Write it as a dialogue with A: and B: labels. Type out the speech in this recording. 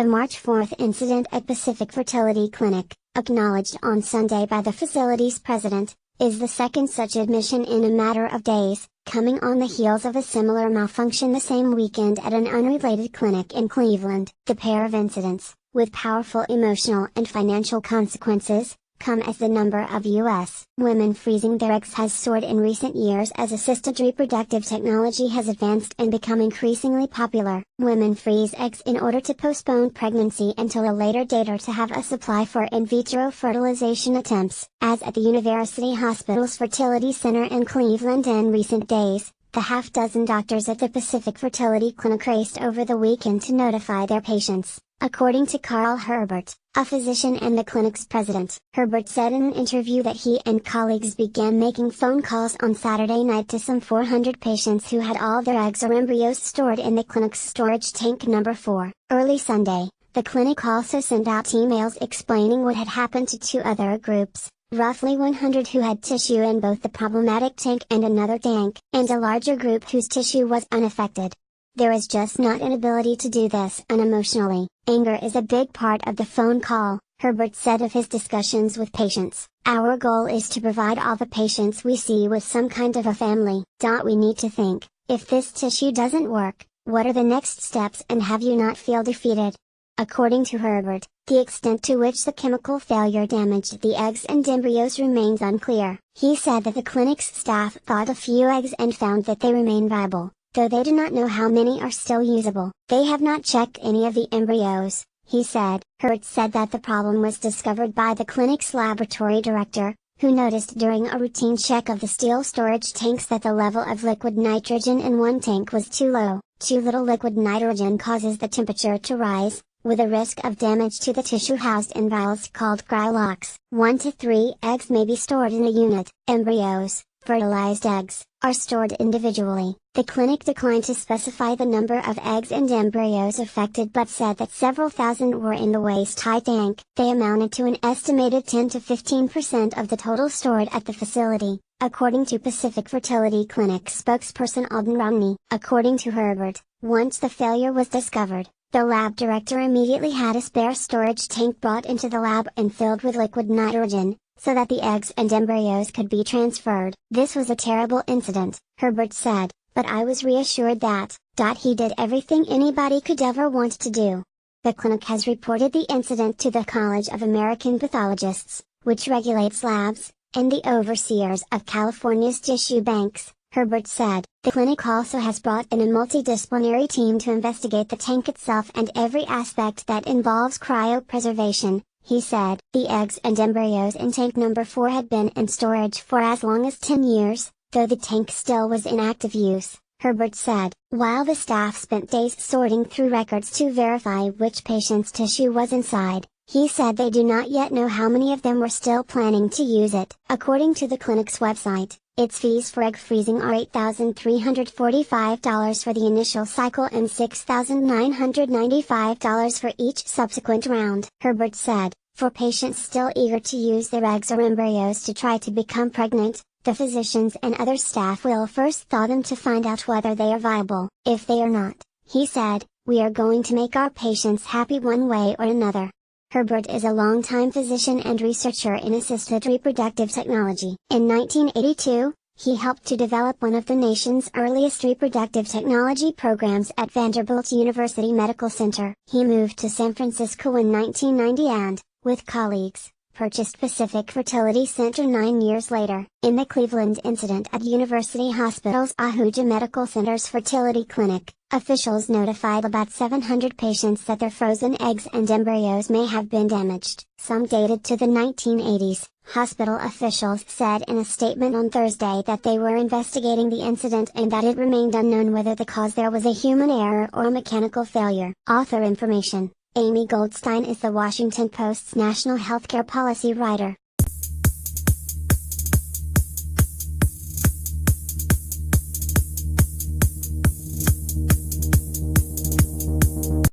A: The March 4 incident at Pacific Fertility Clinic, acknowledged on Sunday by the facility's president, is the second such admission in a matter of days, coming on the heels of a similar malfunction the same weekend at an unrelated clinic in Cleveland. The pair of incidents, with powerful emotional and financial consequences, come as the number of U.S. women freezing their eggs has soared in recent years as assisted reproductive technology has advanced and become increasingly popular. Women freeze eggs in order to postpone pregnancy until a later date or to have a supply for in vitro fertilization attempts. As at the University Hospital's Fertility Center in Cleveland in recent days, the half-dozen doctors at the Pacific Fertility Clinic raced over the weekend to notify their patients. According to Carl Herbert, a physician and the clinic's president, Herbert said in an interview that he and colleagues began making phone calls on Saturday night to some 400 patients who had all their eggs or embryos stored in the clinic's storage tank number 4. Early Sunday, the clinic also sent out emails explaining what had happened to two other groups, roughly 100 who had tissue in both the problematic tank and another tank, and a larger group whose tissue was unaffected. There is just not an ability to do this unemotionally. Anger is a big part of the phone call, Herbert said of his discussions with patients. Our goal is to provide all the patients we see with some kind of a family. We need to think, if this tissue doesn't work, what are the next steps and have you not feel defeated? According to Herbert, the extent to which the chemical failure damaged the eggs and embryos remains unclear. He said that the clinic's staff thawed a few eggs and found that they remain viable, though they do not know how many are still usable. They have not checked any of the embryos, he said. Herbert said that the problem was discovered by the clinic's laboratory director, who noticed during a routine check of the steel storage tanks that the level of liquid nitrogen in one tank was too low. Too little liquid nitrogen causes the temperature to rise, with a risk of damage to the tissue housed in vials called crylocks. 1 to 3 eggs may be stored in a unit. Embryos, fertilized eggs, are stored individually. The clinic declined to specify the number of eggs and embryos affected but said that several thousand were in the waist-high tank. They amounted to an estimated 10 to 15% of the total stored at the facility, according to Pacific Fertility Clinic spokesperson Alden Romney. According to Herbert, once the failure was discovered, the lab director immediately had a spare storage tank brought into the lab and filled with liquid nitrogen, so that the eggs and embryos could be transferred. This was a terrible incident, Herbert said, but I was reassured that, he did everything anybody could ever want to do. The clinic has reported the incident to the College of American Pathologists, which regulates labs, and the overseers of California's tissue banks, Herbert said. The clinic also has brought in a multidisciplinary team to investigate the tank itself and every aspect that involves cryopreservation, he said. The eggs and embryos in tank number 4 had been in storage for as long as 10 years, though the tank still was in active use, Herbert said. While the staff spent days sorting through records to verify which patient's tissue was inside, he said they do not yet know how many of them were still planning to use it. According to the clinic's website, its fees for egg freezing are $8,345 for the initial cycle and $6,995 for each subsequent round. Herbert said, for patients still eager to use their eggs or embryos to try to become pregnant, the physicians and other staff will first thaw them to find out whether they are viable. If they are not, he said, we are going to make our patients happy one way or another. Herbert is a longtime physician and researcher in assisted reproductive technology. In 1982, he helped to develop one of the nation's earliest reproductive technology programs at Vanderbilt University Medical Center. He moved to San Francisco in 1990 and, with colleagues, purchased Pacific Fertility Center 9 years later. In the Cleveland incident at University Hospital's Ahuja Medical Center's fertility clinic, officials notified about 700 patients that their frozen eggs and embryos may have been damaged. Some dated to the 1980s, hospital officials said in a statement on Thursday that they were investigating the incident and that it remained unknown whether the cause there was a human error or a mechanical failure. Author information. Amy Goldstein is the Washington Post's national healthcare policy writer.